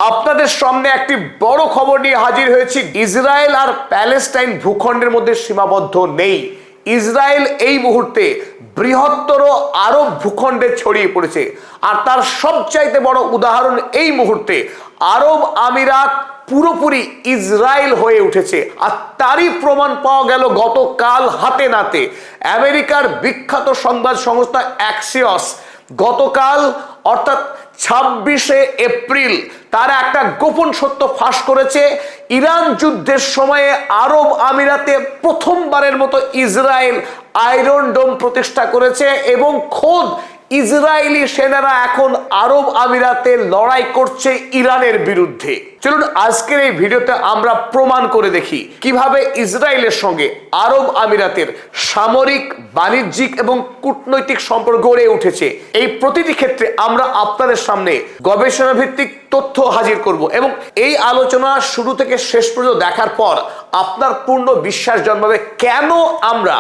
আপনাদের সামনে একটি বড় খবর নিয়ে হাজির হয়েছি। ইসরায়েল আর প্যালেস্টাইন ভূখণ্ডের মধ্যে সীমাবদ্ধ নেই। ইসরায়েল এই মুহূর্তে বৃহত্তর আরব ভূখণ্ডে ছড়িয়ে পড়েছে, আর তার সবচাইতে বড় উদাহরণ এই মুহূর্তে আরব আমিরাত পুরোপুরি ইসরায়েল হয়ে উঠেছে। আর তারই প্রমাণ পাওয়া গেল গতকাল হাতে নাতে। আমেরিকার বিখ্যাত সংবাদ সংস্থা অ্যাক্সিওস গতকাল অর্থাৎ 26শে এপ্রিল তারা একটা গোপন সত্য ফাঁস করেছে। ইরান যুদ্ধের সময়ে আরব আমিরাতে প্রথমবারের মতো ইসরায়েল আয়রন ডোম প্রতিষ্ঠা করেছে এবং খোদ ইসরায়েলি সেনারা এখন আরব আমিরাতে লড়াই করছে ইরানের বিরুদ্ধে। চলুন আজকের এই ভিডিওতে আমরা প্রমাণ করে দেখি কিভাবে ইসরায়েলের সঙ্গে আরব আমিরাতের সামরিক, বাণিজ্যিক এবং কূটনৈতিক সম্পর্ক গড়ে উঠেছে। এই প্রতিটি ক্ষেত্রে আমরা আপনাদের সামনে গবেষণা ভিত্তিক তথ্য হাজির করব এবং এই আলোচনা শুরু থেকে শেষ পর্যন্ত দেখার পর আপনার পূর্ণ বিশ্বাস জন্মাবে কেন আমরা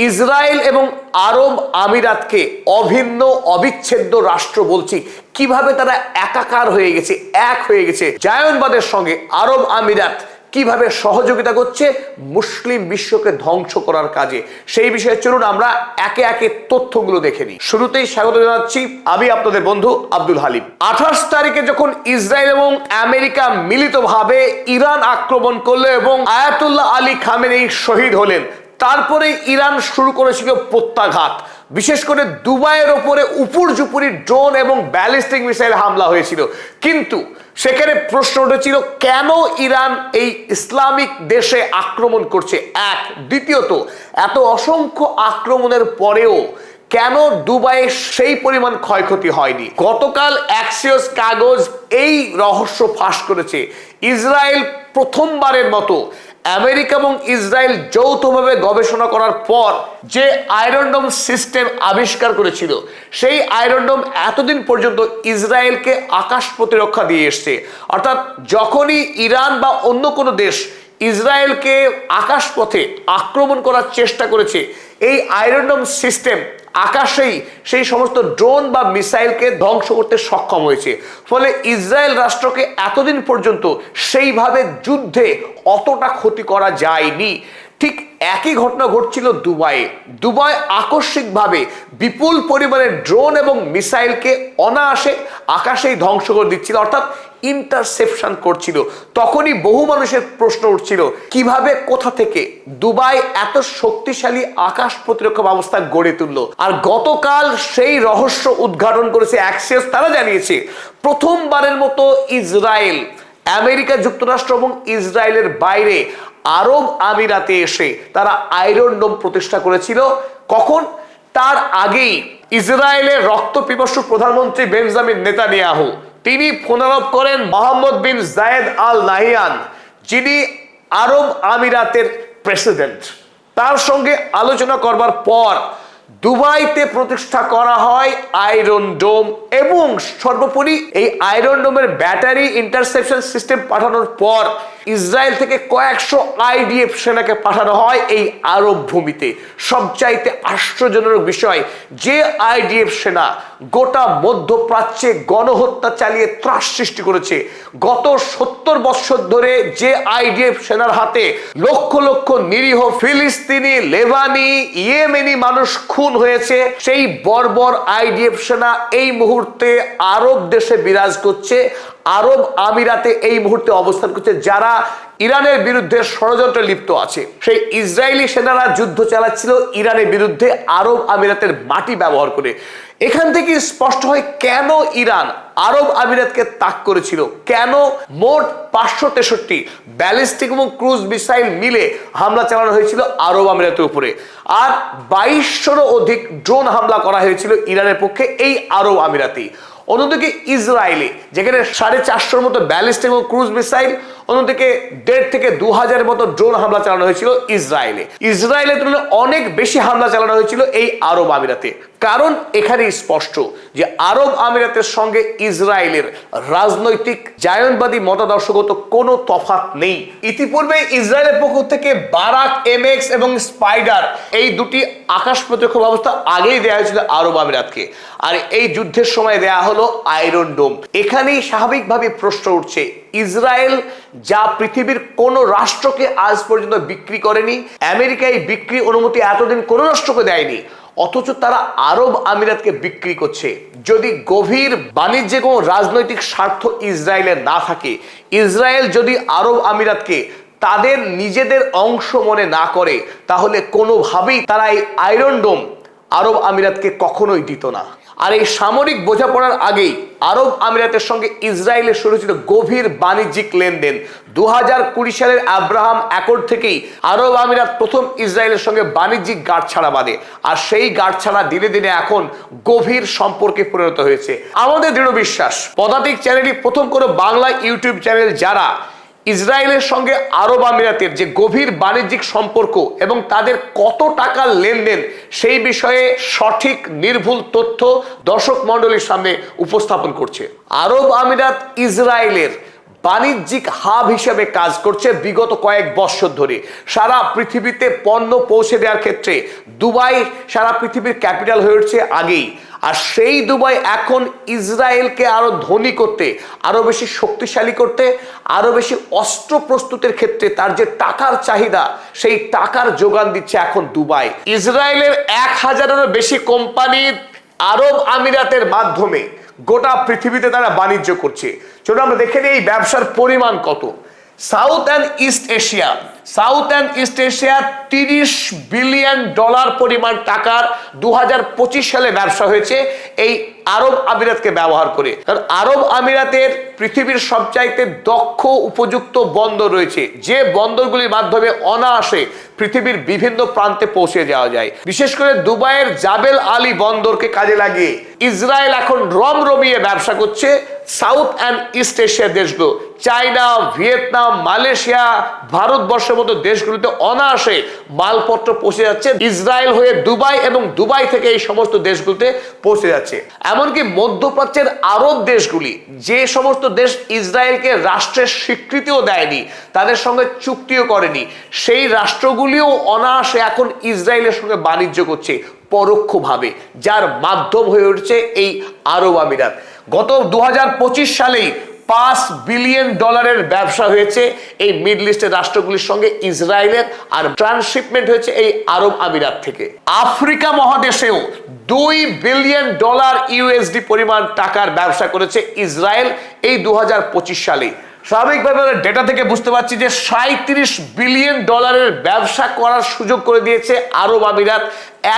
ইসরায়েল এবং আরব আমিরাতকে অভিন্ন অবিচ্ছেদ্য রাষ্ট্র বলছি, কিভাবে তারা একাকার হয়ে গেছে, এক হয়ে গেছে। জায়নবাদের সঙ্গে আরব আমিরাত কিভাবে সহযোগিতা করছে মুসলিম বিশ্বকে ধ্বংস করার কাজে, সেই বিষয়ে চলুন আমরা একে একে তথ্যগুলো দেখে নিই। শুরুতেই স্বাগত জানাচ্ছি আমি আপনাদের বন্ধু আব্দুল হালিম। 28 তারিখে যখন ইসরায়েল এবং আমেরিকা মিলিতভাবে ইরান আক্রমণ করলো এবং আয়াতুল্লাহ আলী খামেনেই শহীদ হলেন, তারপরে ইরান শুরু করেছিল প্রত্যাঘাত। বিশেষ করে দুবাইয়ের ওপরে উপর্যুপরি ড্রোন এবং ব্যালিস্টিক মিসাইল হামলা হয়েছিল। কিন্তু সেখানে প্রশ্ন উঠেছিল কেন ইরান এই ইসলামিক দেশে আক্রমণ করছে, এক। দ্বিতীয়ত, এত অসংখ্য আক্রমণের পরেও কেন দুবাইয়ে সেই পরিমাণ ক্ষয়ক্ষতি হয়নি। গতকাল অ্যাক্সিওস কাগজ এই রহস্য ফাঁস করেছে। ইসরায়েল প্রথমবারের মতো আমেরিকা এবং ইসরায়েল যৌথভাবে গবেষণা করার পর যে আয়রন ডোম সিস্টেম আবিষ্কার করেছিল, সেই আয়রন ডোম এতদিন পর্যন্ত ইসরায়েলকে আকাশ প্রতিরক্ষা দিয়ে এসছে। অর্থাৎ যখনই ইরান বা অন্য কোনো দেশ ইসরায়েলকে আকাশপথে আক্রমণ করার চেষ্টা করেছে, এই আয়রন ডোম সিস্টেম আকাশেই সেই সমস্ত ড্রোন বা মিসাইলকে ধ্বংস করতে সক্ষম হয়েছে। ফলে ইসরায়েল রাষ্ট্রকে এতদিন পর্যন্ত সেইভাবে যুদ্ধে অতটা ক্ষতি করা যায়নি। ঠিক একই ঘটনা ঘটছিল দুবাইয়ে। দুবাই আকস্মিকভাবে বিপুল পরিমাণে ড্রোন এবং মিসাইলকে অনায়াসে আকাশেই ধ্বংস করে দিচ্ছিল, অর্থাৎ ইন্টারসেপশন করছিল। তখনই বহু মানুষের প্রশ্ন উঠছিল কিভাবে, কোথা থেকে দুবাই এত শক্তিশালী আকাশ প্রতিরক্ষা ব্যবস্থা গড়ে তুললো। আর গতকাল সেই রহস্য উদ্ঘাটন করেছে অ্যাক্সিওস। তারা জানিয়েছে প্রথমবারের মতো ইসরায়েল, আমেরিকা যুক্তরাষ্ট্র এবং ইসরায়েলের বাইরে আরব আমিরাতে এসে তারা আয়রন ডোম প্রতিষ্ঠা করেছিল। কখন? তার আগেই ইসরায়েলের রক্তপিপাসু প্রধানমন্ত্রী বেঞ্জামিন নেতানিয়াহু তিনি ফোনালাপ করেন মোহাম্মদ বিন জায়েদ আল নাহিয়ান, যিনি আরব আমিরাতের প্রেসিডেন্ট। তার সঙ্গে আলোচনা করবার পর দুবাইতে প্রতিষ্ঠা করা হয় আয়রন ডোম এবং সর্বোপরি এই আয়রন ডোমের ব্যাটারি ইন্টারসেপশন সিস্টেম পাঠানোর পর ইসরায়েল থেকে কয়েকশো আইডিএফ সেনাকে পাঠানো হয় এই আরব ভূমিতে। সবচাইতে আশ্চর্যজনক বিষয়, যে আইডিএফ সেনা গোটা মধ্যপ্রাচ্যে গণহত্যা চালিয়ে ত্রাস সৃষ্টি করেছে, গত 70 বছর ধরে যে আইডিএফ সেনার হাতে লক্ষ লক্ষ নিরীহ ফিলিস্তিনি, লেবানি, ইয়েমেনি মানুষ খুন হয়েছে, সেই বর্বর আইডিএফ সেনা এই মুহূর্তে আরব দেশে বিরাজ করছে, আরব আমিরাতে এই মুহূর্তে অবস্থান করছে। যারা ইরানের বিরুদ্ধে ষড়যন্ত্রে লিপ্ত আছে, সেই ইসরায়েলি সেনারা যুদ্ধ চালাচ্ছিল ইরানের বিরুদ্ধে আরব আমিরাতের মাটি ব্যবহার করে। এখান থেকে স্পষ্ট হয় কেন ইরান আরব আমিরাতকে তাক করেছিল, কেন মোট 563 ব্যালিস্টিক এবং ক্রুজ মিসাইল মিলে হামলা চালানো হয়েছিল আরব আমিরাতের উপরে, আর 2200-এরও অধিক ড্রোন হামলা করা হয়েছিল ইরানের পক্ষে এই আরব আমিরাতেই। অন্যদিকে ইসরায়েলে যেখানে 450-র মতো ব্যালিস্টিক এবং ক্রুজ মিসাইল, অন্যদিকে 1.5 থেকে 2,000 মতো ড্রোন হামলা চালানো হয়েছিল ইসরায়েলের তুলনায় অনেক বেশি হামলা চালানো হয়েছিল এই আরব আমিরাতে। কারণ এখানে স্পষ্ট যে আরব আমিরাতের সঙ্গে ইসরায়েলের রাজনৈতিক জায়নবাদী মতাদর্শগত কোনো তফাৎ নেই। ইতিপূর্বে ইসরায়েলের পক্ষ থেকে বারাক MX এবং স্পাইডার এই দুটি আকাশ প্রতিরক্ষা ব্যবস্থা আগেই দেওয়া হয়েছিল আরব আমিরাতকে, আর এই যুদ্ধের সময় দেয়া হলো আয়রন ডোম। এখানেই স্বাভাবিকভাবে প্রশ্ন উঠছে, ইসরায়েল যা পৃথিবীর কোন রাষ্ট্রকে আজ পর্যন্ত বিক্রি করেনি, আমেরিকায় বিক্রি অনুমতি এতদিন কোন রাষ্ট্রকে দেয়নি, অথচ তারা আরব আমিরাতকে বিক্রি করছে। যদি গভীর বাণিজ্যে কোনো রাজনৈতিক স্বার্থ ইসরায়েলের না থাকে, ইসরায়েল যদি আরব আমিরাতকে তাদের নিজেদের অংশ মনে না করে, তাহলে কোনোভাবেই তারা এই আয়রন ডোম আরব আমিরাতকে কখনোই দিত না। আর এই সামরিক বোঝাপড়ার আগেই আরব আমিরাতের সঙ্গে ইসরায়েলের শুরু ছিল গভীর বাণিজ্যিক লেনদেন। 2020 সালের আব্রাহাম অ্যাকর্ড থেকেই আরব আমিরাত প্রথম ইসরায়েলের সঙ্গে বাণিজ্যিক গাঁটছড়া বাঁধে, আর সেই গাঁটছড়া দিনে দিনে এখন গভীর সম্পর্কে পরিণত হয়েছে। আমাদের দৃঢ় বিশ্বাস, পদাতিক চ্যানেলই প্রথম কোনো বাংলা ইউটিউব চ্যানেল যারা ইসরায়েলের সঙ্গে আরব আমিরাতের যে গভীর বাণিজ্যিক সম্পর্ক এবং তাদের কত টাকার লেনদেন সেই বিষয়ে সঠিক নির্ভুল তথ্য দর্শক মণ্ডলীর সামনে উপস্থাপন করছে। আরব আমিরাত ইসরায়েলের বাণিজ্যিক হাব হিসেবে কাজ করছে বিগত কয়েক বছর ধরে। সারা পৃথিবীতে পণ্য পৌঁছে দেওয়ার ক্ষেত্রে দুবাই সারা পৃথিবীর ক্যাপিটাল হয়ে উঠছে আগেই, আর সেই দুবাই এখন ইসরায়েলকে আরো ধনী করতে, আরো বেশি শক্তিশালী করতে, আরো বেশি অস্ত্র প্রস্তুতের ক্ষেত্রে তার যে টাকার চাহিদা সেই টাকার যোগান দিচ্ছে এখন দুবাই। ইসরায়েলের 1000-এরও বেশি কোম্পানি আরব আমিরাতের মাধ্যমে গোটা পৃথিবীতে তারা বাণিজ্য করছে। চলো আমরা দেখে নিই এই ব্যবসার পরিমাণ কত। South and east Asia 30 billion dollar পরিমাণ টাকার 2025 সালে ব্যবসা হয়েছে এই আরব আমিরাতকে ব্যবহার করে। কারণ আরব আমিরাতের পৃথিবীর সবচাইতে দক্ষ উপযুক্ত বন্দর রয়েছে, যে বন্দরগুলির মাধ্যমে অনায়াসে পৃথিবীর বিভিন্ন প্রান্তে পৌঁছে যাওয়া যায়। বিশেষ করে দুবাইয়ের জাবেল আলী বন্দরকে কাজে লাগিয়ে ইসরায়েল এখন রমরমিয়ে ব্যবসা করছে সাউথ অ্যান্ড ইস্ট এশিয়ার দেশগুলো, চায়না, ভিয়েতনাম, মালয়েশিয়া, ভারতবর্ষের মতো দেশগুলিতে অনায়াসে মালপত্র পৌঁছে যাচ্ছে ইসরায়েল হয়ে দুবাই, এবং দুবাই থেকে এই সমস্ত দেশগুলিতে পৌঁছে যাচ্ছে। এমনকি মধ্যপ্রাচ্যের আরব দেশগুলি, যে সমস্ত দেশ ইসরায়েলকে রাষ্ট্রের স্বীকৃতিও দেয়নি, তাদের সঙ্গে চুক্তিও করেনি, সেই রাষ্ট্রগুলিও অনায়াসে এখন ইসরায়েলের সঙ্গে বাণিজ্য করছে পরোক্ষভাবে, যার মাধ্যম হয়ে উঠছে এই আরব আমিরাত। গত 2025 সালেই 5 বিলিয়ন ডলারের ব্যবসা হয়েছে এই মিডল ইস্টের রাষ্ট্রগুলির সঙ্গে ইসরায়েলের, আর ট্রান্সশিপমেন্ট হয়েছে এই আরব আমিরাত থেকে। আফ্রিকা মহাদেশেও 2 বিলিয়ন ডলার USD পরিমাণ টাকার ব্যবসা করেছে ইসরায়েল এই 2025 সালে। স্বাভাবিকভাবে ডেটা থেকে বুঝতে পারছি যে 37 বিলিয়ন ডলারের ব্যবসা করার সুযোগ করে দিয়েছে আরব আমিরাত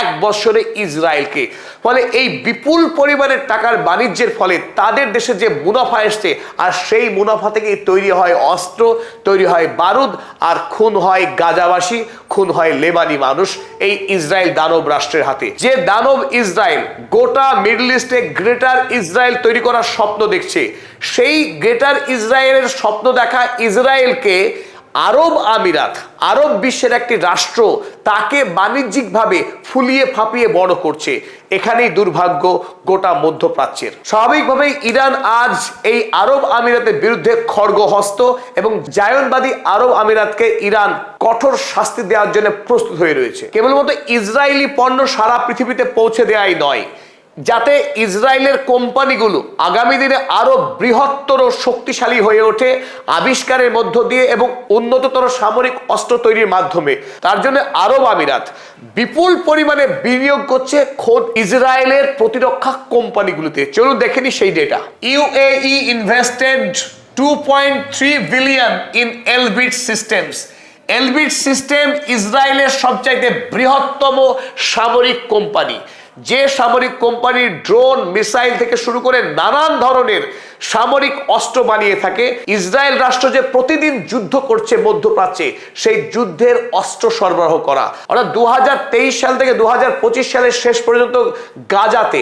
এক বছরে ইসরায়েলকে। ফলে এই বিপুল পরিমাণের টাকার বাণিজ্যের ফলে তাদের দেশে যে মুনাফা এসছে, আর সেই মুনাফা থেকে তৈরি হয় অস্ত্র, তৈরি হয় বারুদ, আর খুন হয় গাজাবাসী, খুন হয় লেবানি মানুষ এই ইসরায়েল দানব রাষ্ট্রের হাতে। যে দানব ইসরায়েল গোটা মিডল ইস্টে গ্রেটার ইসরায়েল তৈরি করার স্বপ্ন দেখছে, সেই গ্রেটার ইসরায়েলের স্বপ্ন দেখা ইসরায়েলকে আরব আমিরাত, আরব বিশ্বের একটি রাষ্ট্র, তাকে বাণিজ্যিকভাবে ফুলিয়ে ফাঁপিয়ে বড় করছে। এখানেই দুর্ভাগ্য গোটা মধ্যপ্রাচ্যের। স্বাভাবিকভাবেই ইরান আজ এই আরব আমিরাতের বিরুদ্ধে খড়গহস্ত, এবং জায়নবাদী আরব আমিরাতকে ইরান কঠোর শাস্তি দেওয়ার জন্য প্রস্তুত হয়ে রয়েছে। কেবলমাত্র ইসরায়েলি পণ্য সারা পৃথিবীতে পৌঁছে দেওয়াই নয়, যাতে ইসরায়েলের কোম্পানিগুলো আগামী দিনে আরো বৃহত্তর শক্তিশালী হয়ে ওঠে আবিষ্কারের মধ্য দিয়ে এবং উন্নততর সামরিক অস্ত্র তৈরির মাধ্যমে। তার জন্য আরব আমিরাত বিপুল পরিমাণে বিনিয়োগ করছে খোদ ইসরায়েলের প্রতিরক্ষা কোম্পানিগুলোতে। চলুন দেখে নি সেই data. UAE invested 2.3 billion in Elbit systems. Elbit system ইসরায়েলের সবচাইতে বৃহত্তম সামরিক কোম্পানি, যে সামরিক কোম্পানি ড্রোন, মিসাইল থেকে শুরু করে নানান ধরনের সামরিক অস্ত্র বানিয়ে থাকে। ইসরায়েল রাষ্ট্র যে প্রতিদিন যুদ্ধ করছে মধ্যপ্রাচ্যে, সেই যুদ্ধের অস্ত্র সরবরাহ করা। অর্থাৎ 2023 সাল থেকে 2025 সালের শেষ পর্যন্ত গাজাতে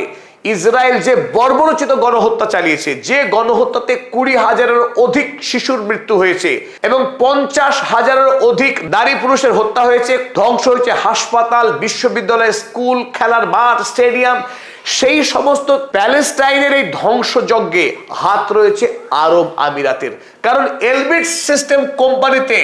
ইসরায়েল যে বর্বরোচিত গণহত্যা চালিয়েছে, যে গণহত্যাতে 20,000-এর অধিক শিশুর মৃত্যু হয়েছে এবং 50,000-এর অধিক নারী পুরুষের হত্যা হয়েছে, ধ্বংস হয়েছে হাসপাতাল, বিশ্ববিদ্যালয়, স্কুল, খেলার মাঠ, স্টেডিয়াম, সেই সমস্ত প্যালেস্টাইনের এই ধ্বংসযজ্ঞে হাত রয়েছে আরব আমিরাতের। কারণ এলবিট সিস্টেম কোম্পানিতে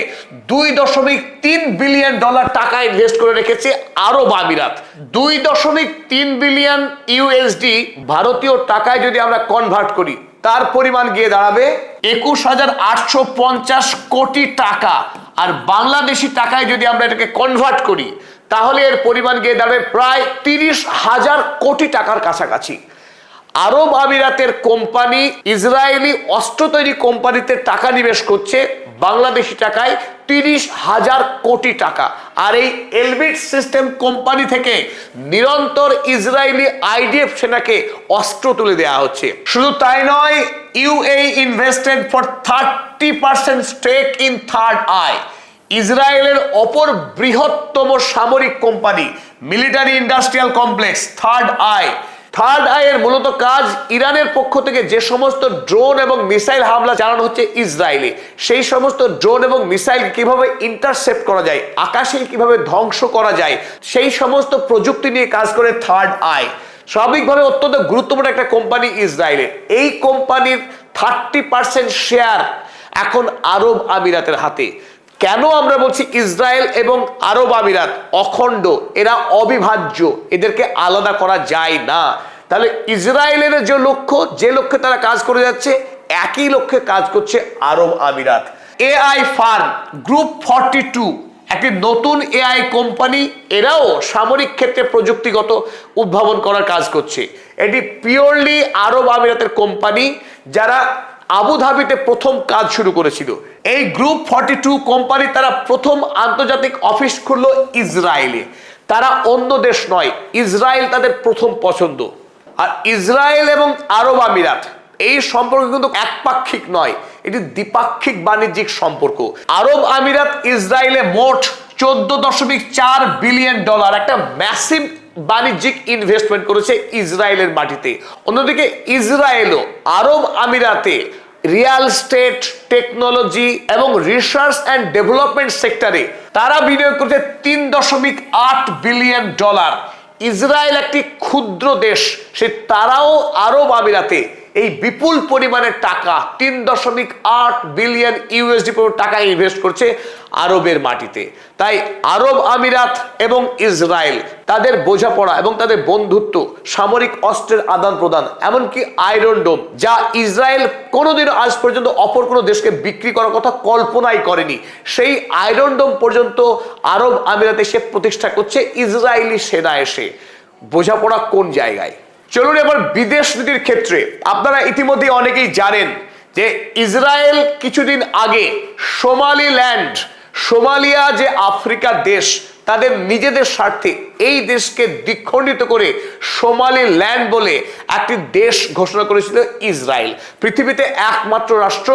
$2.3 বিলিয়ন টাকা ইনভেস্ট করে রেখেছে আরব আমিরাত। $2.3 বিলিয়ন ইউএসডি ভারতীয় টাকায় যদি আমরা কনভার্ট করি, তার পরিমাণ গিয়ে দাঁড়াবে 21,850 কোটি টাকা। আর বাংলাদেশি টাকায় যদি আমরা এটাকে কনভার্ট করি, তাহলে এর পরিমাণ গিয়ে দাঁড়াবে প্রায় 30,000 কোটি টাকার কাছাকাছি। আরব আমিরাতের কোম্পানি ইসরায়েলি অস্ত্র তৈরি কোম্পানিতে টাকা নিবেশ করছে বাংলাদেশি টাকায় 30,000 কোটি টাকা। আর এই এলবিট সিস্টেম কোম্পানি থেকে নিরন্তর ইসরায়েলি আইডিএফ সেনাকে অস্ত্র তুলে দেওয়া হচ্ছে। শুধু তাই নয়, UAE invested for 30% stake in Third Eye, ইসরায়েলের অপর বৃহত্তম সামরিক company military industrial complex Third Eye. Third আইয়ের মূলত কাজ ইরানের পক্ষ থেকে যে সমস্ত ড্রোন এবং মিসাইল হামলা চালানো হচ্ছে ইসরায়েলে, সেই সমস্ত ড্রোন এবং মিসাইল কিভাবে ইন্টারসেপ্ট করা যায়, আকাশে কিভাবে ধ্বংস করা যায়, সেই সমস্ত প্রযুক্তি নিয়ে কাজ করে থার্ড আই। স্বাভাবিকভাবে অত্যন্ত গুরুত্বপূর্ণ একটা কোম্পানি ইসরায়েলের। এই কোম্পানির 30% শেয়ার এখন আরব আমিরাতের হাতে। কেন আমরা বলছি ইসরায়েল এবং আরব আমিরাত অখণ্ড, এরা অবিভাজ্য, এদেরকে আলাদা করা যায় না। তাহলে ইসরায়েলের যে লক্ষ্যে তারা কাজ করে যাচ্ছে, একই লক্ষ্যে কাজ করছে আরব আমিরাত। এআই ফার্ম গ্রুপ 42 একটি নতুন এআই কোম্পানি, এরাও সামরিক ক্ষেত্রে প্রযুক্তিগত উদ্ভাবন করার কাজ করছে। এটি পিওরলি আরব আমিরাতের কোম্পানি, যারা আবুধাবিতে প্রথম কাজ শুরু করেছিল। এই গ্রুপ 42 কোম্পানি তারা প্রথম আন্তর্জাতিক অফিস খুললো ইসরায়েলে। তারা অন্য দেশ নয়, ইসরায়েল তাদের প্রথম পছন্দ। আর ইসরায়েল এবং আরব আমিরাত এই সম্পর্ক কিন্তু একপাক্ষিক নয়, এটি দ্বিপাক্ষিক বাণিজ্যিক সম্পর্ক। আরব আমিরাত ইসরায়েলে মোট $14.4 বিলিয়ন একটা ম্যাসিভ বাণিজ্যিক ইনভেস্টমেন্ট করেছে ইসরায়েলের মাটিতে। অন্যদিকে ইসরায়েলও আরব আমিরাতে রিয়েল এস্টেট, টেকনোলজি এবং রিসার্চ অ্যান্ড ডেভেলপমেন্ট সেক্টরে তারা বিনিয়োগ করেছে $3.8 বিলিয়ন। ইসরায়েল একটি ক্ষুদ্র দেশ, সে তারাও আরব আমিরাতে এই বিপুল পরিমাণের টাকা $3.8 বিলিয়ন ইউএসডি টাকা ইনভেস্ট করছে আরবের মাটিতে। তাই আরব আমিরাত এবং ইসরায়েল তাদের বোঝাপড়া এবং তাদের বন্ধুত্ব, সামরিক অস্ত্রের আদান প্রদান, এমনকি আয়রন ডোম, যা ইসরায়েল কোনোদিনও আজ পর্যন্ত অপর কোনো দেশকে বিক্রি করার কথা কল্পনাই করেনি, সেই আয়রন ডোম পর্যন্ত আরব আমিরাতে সে প্রতিষ্ঠা করছে ইসরায়েলি সেনা এসে। বোঝাপড়া কোন জায়গায়। চলুন এবার বিদেশ নীতির ক্ষেত্রে। আপনারা ইতিমধ্যে অনেকেই জানেন যে ইসরায়েল কিছুদিন আগে সোমালিল্যান্ড, সোমালিয়া যে আফ্রিকার দেশ, তাদের নিজেদের স্বার্থে এই দেশকে দ্বিখণ্ডিত করে সোমালিল্যান্ড বলে একটি দেশ ঘোষণা করেছিল ইসরায়েল। পৃথিবীতে একমাত্র রাষ্ট্র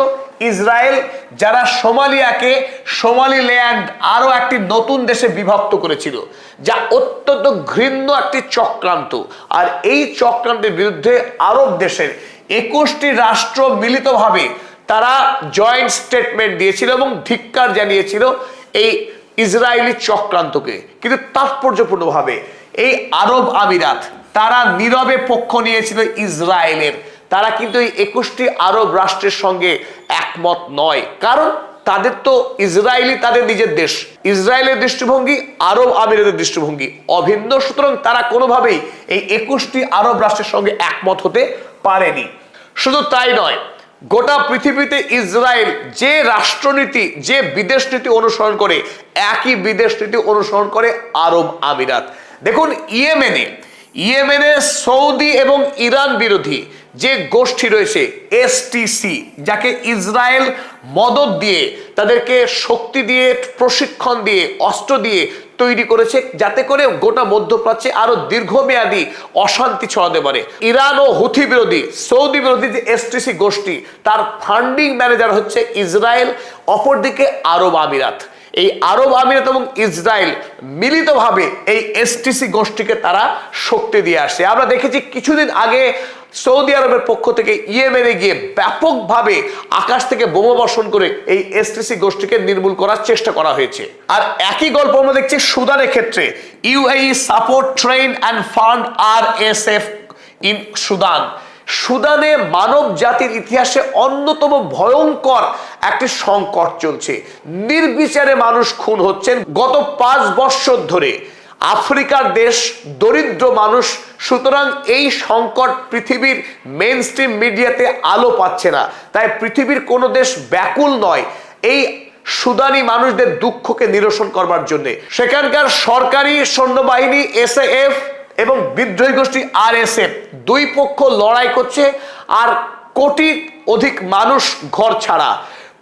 ইসরায়েল যারা সোমালিয়াকে সোমালিল্যান্ড আরো একটি নতুন দেশে বিভক্ত করেছিল, যা অত্যন্ত ঘৃণ্য একটি চক্রান্ত। আর এই চক্রান্তের বিরুদ্ধে আরব দেশের 21টি রাষ্ট্র মিলিতভাবে তারা জয়েন্ট স্টেটমেন্ট দিয়েছিল এবং ধিক্কার জানিয়েছিল এই ইসরায়েলি চক্রান্তকে। কিন্তু তাৎপর্যপূর্ণভাবে এই আরব আমিরাত তারা নীরবে পক্ষ নিয়েছিল ইসরায়েলের। তারা কিন্তু এই 21টি আরব রাষ্ট্রের সঙ্গে একমত নয়, কারণ তাদের তো ইসরায়েলি তাদের নিজের দেশ, ইসরায়েলের দৃষ্টিভঙ্গি আরব আমিরাতের দৃষ্টিভঙ্গি অভিন্ন। সুতরাং তারা কোনোভাবেই এই 21টি আরব রাষ্ট্রের সঙ্গে একমত হতে পারেনি। শুধু তাই নয়, গোটা পৃথিবীতে ইসরায়েল যে রাষ্ট্রনীতি, যে বিদেশ নীতি অনুসরণ করে, একই বিদেশ নীতি অনুসরণ করে আরব আমিরাত। দেখুন ইয়েমেনে সৌদি এবং ইরান বিরোধী যে গোষ্ঠী রয়েছে এসটিসি, যাকে ইসরায়েল মদদ দিয়ে, তাদেরকে শক্তি দিয়ে, প্রশিক্ষণ দিয়ে, অস্ত্র দিয়ে তৈরি করেছে, যাতে করে গোটা মধ্যপ্রাচ্যে আরো দীর্ঘমেয়াদী অশান্তি ছড়াতে পারে। ইরান ও হুথি বিরোধী, সৌদি বিরোধী যে এসটিসি গোষ্ঠী, তার ফান্ডিং ম্যানেজার হচ্ছে ইসরায়েল, অপরদিকে আরব আমিরাত। এই আরব আমিরাত এবং ইসরায়েল মিলিতভাবে এই এসটিসি গোষ্ঠীকে তারা শক্তি দিয়ে আসছে। আমরা দেখেছি কিছুদিন আগে সৌদি আরবের পক্ষ থেকে ইয়েমেনে গিয়ে ব্যাপকভাবে আকাশ থেকে বোমা বর্ষণ করে এই এসটিসি গোষ্ঠীকে নির্মূল করার চেষ্টা করা হয়েছে। আর একই গল্প আমরা দেখছি সুদানের ক্ষেত্রে। UAE support train and fund RSF in Sudan. সুদানে মানব জাতির ইতিহাসে অন্যতম ভয়ঙ্কর একটি সংকট চলছে। নির্বিচারে মানুষ খুন হচ্ছেন গত 5 বছর ধরে। আফ্রিকার দেশ, দরিদ্র মানুষ, সুতরাং এই সংকট পৃথিবীর মেইন স্ট্রিম মিডিয়াতে আলো পাচ্ছে না। তাই পৃথিবীর কোনো দেশ ব্যাকুল নয় এই সুদানি মানুষদের দুঃখকে নিরসন করবার জন্য। সেখানকার সরকারি সৈন্যবাহিনী এসএএফ এবং বিদ্রোহী গোষ্ঠী আরএসএফ দুই পক্ষ লড়াই করছে, আর কোটি অধিক মানুষ ঘর ছাড়া।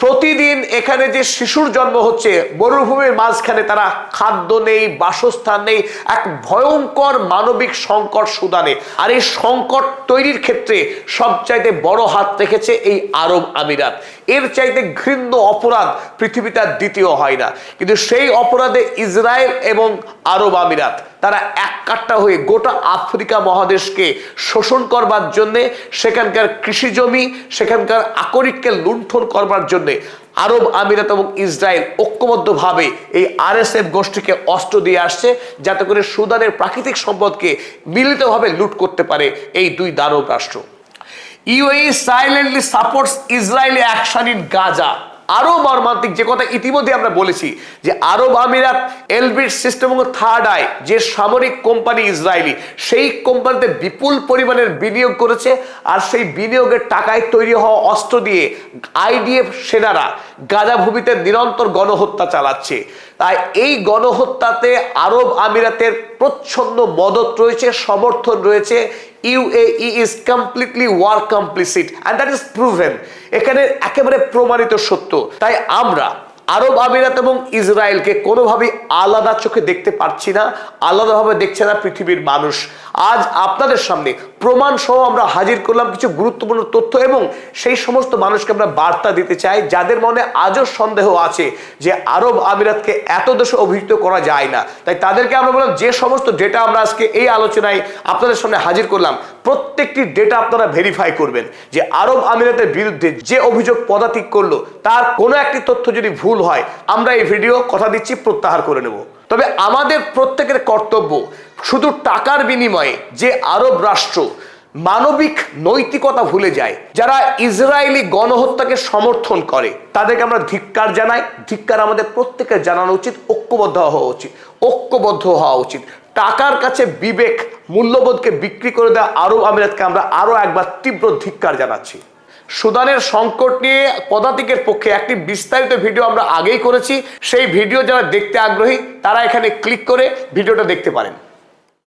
প্রতিদিন এখানে যে শিশুর জন্ম হচ্ছে মরুভূমির মাঝখানে, তারা খাদ্য নেই, বাসস্থান নেই, এক ভয়ঙ্কর মানবিক সংকট সুদানে। আর এই সংকট তৈরির ক্ষেত্রে সবচাইতে বড় হাত রেখেছে এই আরব আমিরাত। এর চাইতে ঘৃণ্য অপরাধ পৃথিবীতে আর দ্বিতীয় হয় না। কিন্তু সেই অপরাধে ইসরায়েল এবং আরব আমিরাত তারা এক কাট্টা হয়ে গোটা আফ্রিকা মহাদেশকে শোষণ করবার জন্যে, সেখানকার কৃষি জমি, সেখানকার আকরিককে লুণ্ঠন করবার জন্য আরব আমিরাত এবং ইসরায়েল ঐক্যবদ্ধভাবে এই আরএসএফ গোষ্ঠীকে অস্ত্র দিয়ে আসছে, যাতে করে সুদানের প্রাকৃতিক সম্পদকে মিলিতভাবে লুট করতে পারে এই দুই দানব রাষ্ট্র। UAE silently supports Israeli action in Gaza. আরো মর্মান্তিক যে কথা ইতিমধ্যে আমরা বলেছি, যে আরব আমিরাত, এলবিট সিস্টেম এবং থার্ড আই যে সামরিক কোম্পানি ইসরায়েলি, সেই কোম্পানিতে বিপুল পরিমাণের বিনিয়োগ করেছে। আর সেই বিনিয়োগের টাকায় তৈরি হওয়া অস্ত্র দিয়ে আইডিএফ সেনারা গাজা ভূমিতে নিরন্তর গণহত্যা চালাচ্ছে। তাই এই গণহত্যাতে আরব আমিরাতের প্রচ্ছন্ন মদত রয়েছে, সমর্থন রয়েছে। UAE is completely war complicit and that is proven। এখানে একেবারে প্রমাণিত সত্য। তাই আমরা আরব আমিরাত এবং ইসরায়েলকে কোনোভাবেই আলাদা চোখে দেখতে পারছি না, আলাদাভাবে দেখছে না পৃথিবীর মানুষ। আজ আপনাদের সামনে প্রমাণ সহ আমরা হাজির করলাম কিছু গুরুত্বপূর্ণ তথ্য, এবং সেই সমস্ত মানুষকে আমরা বার্তা দিতে চাই যাদের মনে আজও সন্দেহ আছে যে আরব আমিরাতকে এত দেশে অভিযুক্ত করা যায় না। তাই তাদেরকে আমরা বললাম, যে সমস্ত ডেটা আমরা আজকে এই আলোচনায় আপনাদের সামনে হাজির করলাম, প্রত্যেকটি ডেটা আপনারা ভেরিফাই করবেন যে আরব আমিরাতের বিরুদ্ধে যে অভিযোগ পদাতিক করলো তার কোনো একটি তথ্য যদি ভুল হয়, আমরা এই ভিডিও কথা দিচ্ছি প্রত্যাহার করে নেব। তবে আমাদের প্রত্যেকের কর্তব্য, শুধু টাকার বিনিময়ে যে আরব রাষ্ট্র মানবিক নৈতিকতা ভুলে যায়, যারা ইসরায়েলি গণহত্যাকে সমর্থন করে, তাদেরকে আমরা ধিক্কার জানাই। ধিক্কার আমাদের প্রত্যেকের জানানো উচিত, ঐক্যবদ্ধ হওয়া উচিত, ঐক্যবদ্ধ হওয়া উচিত। টাকার কাছে বিবেক, মূল্যবোধকে বিক্রি করে দেওয়া আরব আমিরাতকে আমরা আরো একবার তীব্র ধিক্কার জানাচ্ছি। সুদানের সংকট নিয়ে পদাতিকের পক্ষে একটি বিস্তারিত ভিডিও আমরা আগেই করেছি। সেই ভিডিও যারা দেখতে আগ্রহী তারা এখানে ক্লিক করে ভিডিওটা দেখতে পারেন।